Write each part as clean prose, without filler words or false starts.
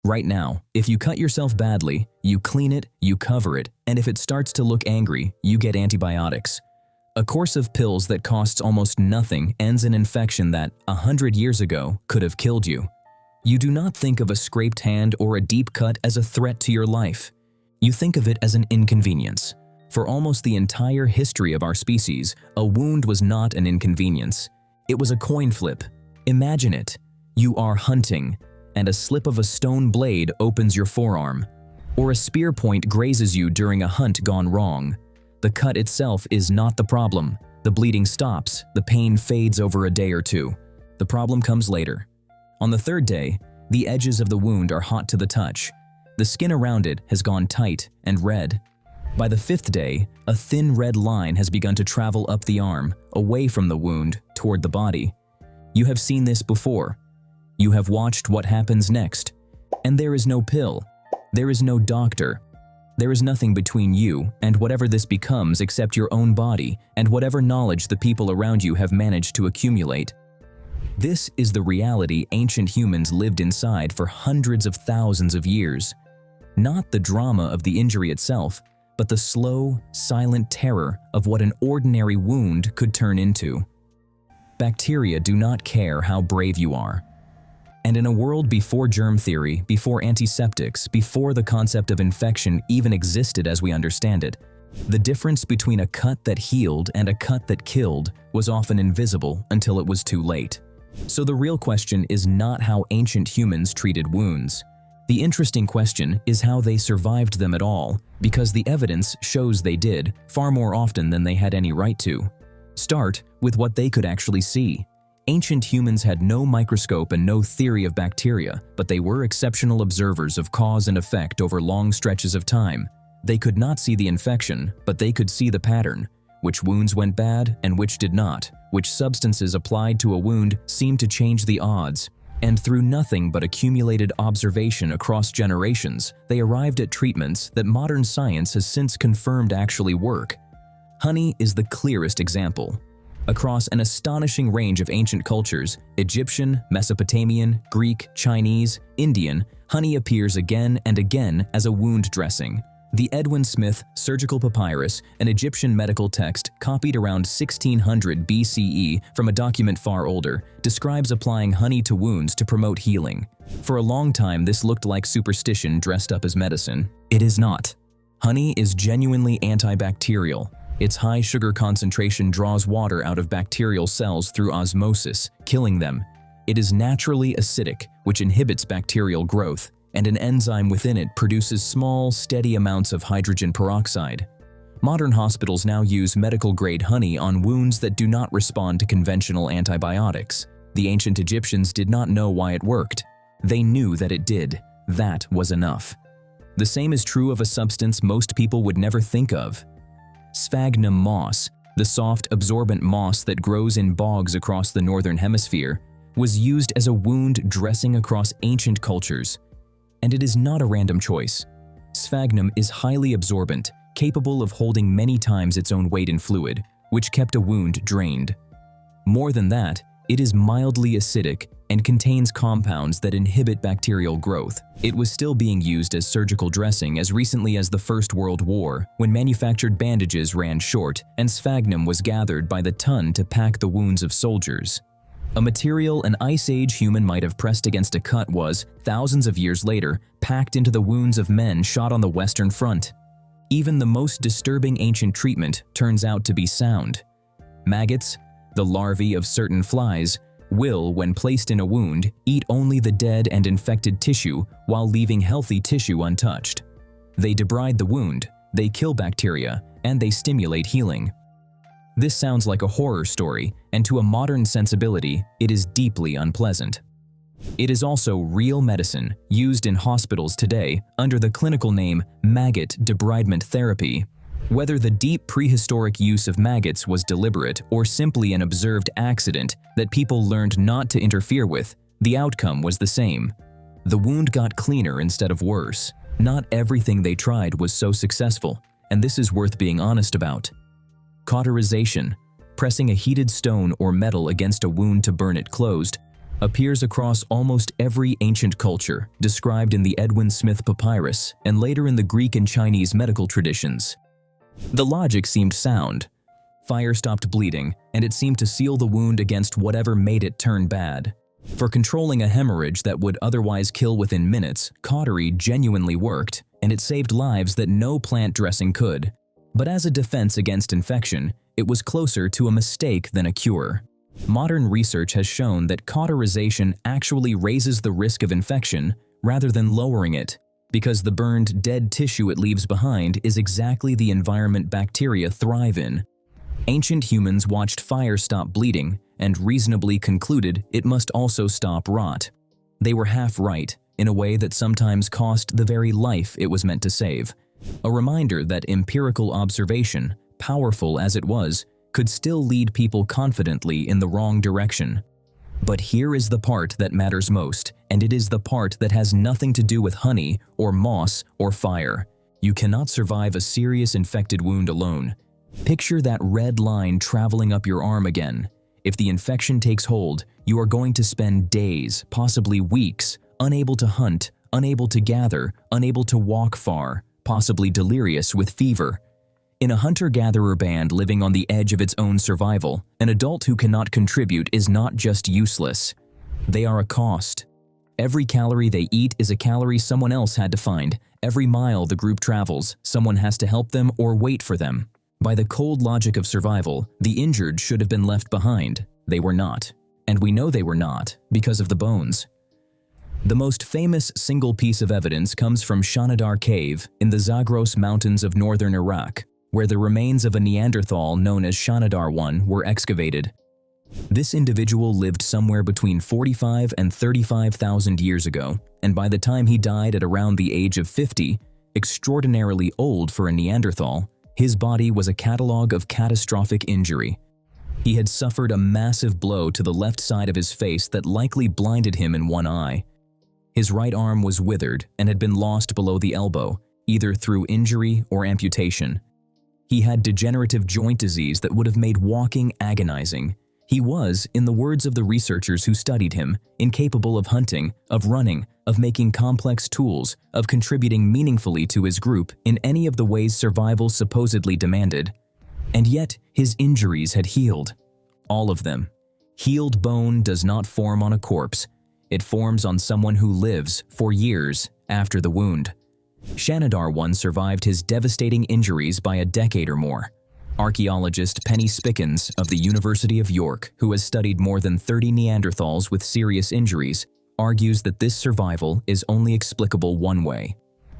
Right now, if you cut yourself badly, you clean it, you cover it, and if it starts to look angry, you get antibiotics. A course of pills that costs almost nothing ends an infection that, 100 years ago, could have killed you. You do not think of a scraped hand or a deep cut as a threat to your life. You think of it as an inconvenience. For almost the entire history of our species, a wound was not an inconvenience. It was a coin flip. Imagine it. You are hunting, and a slip of a stone blade opens your forearm, or a spear point grazes you during a hunt gone wrong. The cut itself is not the problem. The bleeding stops, the pain fades over a day or two. The problem comes later. On the third day, the edges of the wound are hot to the touch. The skin around it has gone tight and red. By the fifth day, a thin red line has begun to travel up the arm, away from the wound, toward the body. You have seen this before. You have watched what happens next. And there is no pill. There is no doctor. There is nothing between you and whatever this becomes except your own body and whatever knowledge the people around you have managed to accumulate. This is the reality ancient humans lived inside for hundreds of thousands of years. Not the drama of the injury itself, but the slow, silent terror of what an ordinary wound could turn into. Bacteria do not care how brave you are. And in a world before germ theory, before antiseptics, before the concept of infection even existed as we understand it, the difference between a cut that healed and a cut that killed was often invisible until it was too late. So the real question is not how ancient humans treated wounds. The interesting question is how they survived them at all, because the evidence shows they did, far more often than they had any right to. Start with what they could actually see. Ancient humans had no microscope and no theory of bacteria, but they were exceptional observers of cause and effect over long stretches of time. They could not see the infection, but they could see the pattern. Which wounds went bad and which did not. Which substances applied to a wound seemed to change the odds. And through nothing but accumulated observation across generations, they arrived at treatments that modern science has since confirmed actually work. Honey is the clearest example. Across an astonishing range of ancient cultures, Egyptian, Mesopotamian, Greek, Chinese, Indian, honey appears again and again as a wound dressing. The Edwin Smith Surgical Papyrus, an Egyptian medical text copied around 1600 BCE from a document far older, describes applying honey to wounds to promote healing. For a long time, this looked like superstition dressed up as medicine. It is not. Honey is genuinely antibacterial. Its high sugar concentration draws water out of bacterial cells through osmosis, killing them. It is naturally acidic, which inhibits bacterial growth, and an enzyme within it produces small, steady amounts of hydrogen peroxide. Modern hospitals now use medical-grade honey on wounds that do not respond to conventional antibiotics. The ancient Egyptians did not know why it worked. They knew that it did. That was enough. The same is true of a substance most people would never think of. Sphagnum moss, the soft, absorbent moss that grows in bogs across the northern hemisphere, was used as a wound dressing across ancient cultures. And it is not a random choice. Sphagnum is highly absorbent, capable of holding many times its own weight in fluid, which kept a wound drained. More than that, it is mildly acidic and contains compounds that inhibit bacterial growth. It was still being used as surgical dressing as recently as the First World War, when manufactured bandages ran short and sphagnum was gathered by the ton to pack the wounds of soldiers. A material an Ice Age human might have pressed against a cut was, thousands of years later, packed into the wounds of men shot on the Western Front. Even the most disturbing ancient treatment turns out to be sound. Maggots, the larvae of certain flies, will, when placed in a wound, eat only the dead and infected tissue while leaving healthy tissue untouched. They debride the wound, they kill bacteria, and they stimulate healing. This sounds like a horror story, and to a modern sensibility, it is deeply unpleasant. It is also real medicine used in hospitals today under the clinical name maggot debridement therapy. Whether the deep prehistoric use of maggots was deliberate or simply an observed accident that people learned not to interfere with, the outcome was the same. The wound got cleaner instead of worse. Not everything they tried was so successful, and this is worth being honest about. Cauterization, pressing a heated stone or metal against a wound to burn it closed, appears across almost every ancient culture described in the Edwin Smith Papyrus and later in the Greek and Chinese medical traditions. The logic seemed sound. Fire stopped bleeding, and it seemed to seal the wound against whatever made it turn bad. For controlling a hemorrhage that would otherwise kill within minutes, cautery genuinely worked, and it saved lives that no plant dressing could. But as a defense against infection, it was closer to a mistake than a cure. Modern research has shown that cauterization actually raises the risk of infection rather than lowering it, because the burned, dead tissue it leaves behind is exactly the environment bacteria thrive in. Ancient humans watched fire stop bleeding and reasonably concluded it must also stop rot. They were half right, in a way that sometimes cost the very life it was meant to save. A reminder that empirical observation, powerful as it was, could still lead people confidently in the wrong direction. But here is the part that matters most, and it is the part that has nothing to do with honey or moss or fire. You cannot survive a serious infected wound alone. Picture that red line traveling up your arm again. If the infection takes hold, you are going to spend days, possibly weeks, unable to hunt, unable to gather, unable to walk far, possibly delirious with fever. In a hunter-gatherer band living on the edge of its own survival, an adult who cannot contribute is not just useless. They are a cost. Every calorie they eat is a calorie someone else had to find. Every mile the group travels, someone has to help them or wait for them. By the cold logic of survival, the injured should have been left behind. They were not. And we know they were not, because of the bones. The most famous single piece of evidence comes from Shanidar Cave in the Zagros Mountains of northern Iraq, where the remains of a Neanderthal known as Shanidar I were excavated. This individual lived somewhere between 45 and 35,000 years ago, and by the time he died at around the age of 50, extraordinarily old for a Neanderthal, his body was a catalog of catastrophic injury. He had suffered a massive blow to the left side of his face that likely blinded him in one eye. His right arm was withered and had been lost below the elbow, either through injury or amputation. He had degenerative joint disease that would have made walking agonizing. He was, in the words of the researchers who studied him, incapable of hunting, of running, of making complex tools, of contributing meaningfully to his group in any of the ways survival supposedly demanded. And yet, his injuries had healed. All of them. Healed bone does not form on a corpse. It forms on someone who lives for years after the wound. Shanidar I survived his devastating injuries by a decade or more. Archaeologist Penny Spickens of the University of York, who has studied more than 30 Neanderthals with serious injuries, argues that this survival is only explicable one way.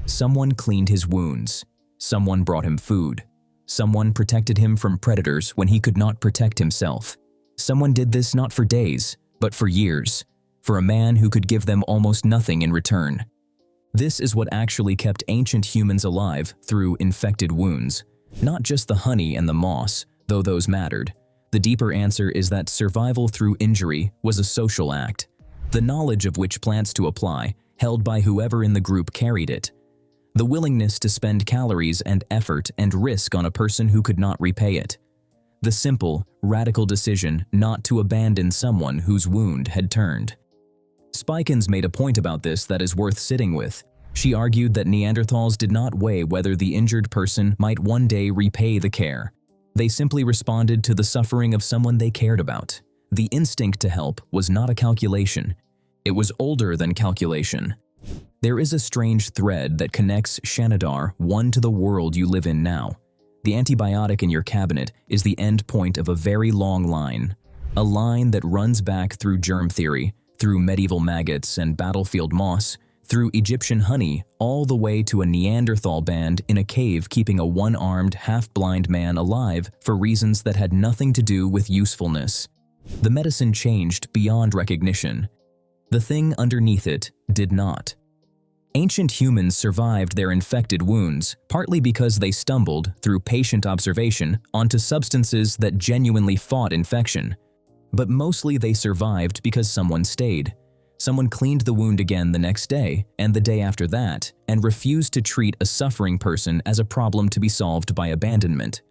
Someone cleaned his wounds. Someone brought him food. Someone protected him from predators when he could not protect himself. Someone did this not for days, but for years, for a man who could give them almost nothing in return. This is what actually kept ancient humans alive through infected wounds. Not just the honey and the moss, though those mattered. The deeper answer is that survival through injury was a social act, the knowledge of which plants to apply, held by whoever in the group carried it. The willingness to spend calories and effort and risk on a person who could not repay it. The simple, radical decision not to abandon someone whose wound had turned. Spikens made a point about this that is worth sitting with. She argued that Neanderthals did not weigh whether the injured person might one day repay the care. They simply responded to the suffering of someone they cared about. The instinct to help was not a calculation. It was older than calculation. There is a strange thread that connects Shanidar I to the world you live in now. The antibiotic in your cabinet is the end point of a very long line. A line that runs back through germ theory, through medieval maggots and battlefield moss, through Egyptian honey, all the way to a Neanderthal band in a cave keeping a one-armed, half-blind man alive for reasons that had nothing to do with usefulness. The medicine changed beyond recognition. The thing underneath it did not. Ancient humans survived their infected wounds, partly because they stumbled, through patient observation, onto substances that genuinely fought infection. But mostly they survived because someone stayed. Someone cleaned the wound again the next day, and the day after that, and refused to treat a suffering person as a problem to be solved by abandonment.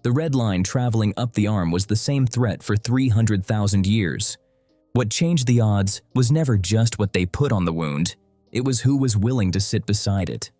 The red line traveling up the arm was the same threat for 300,000 years. What changed the odds was never just what they put on the wound, it was who was willing to sit beside it.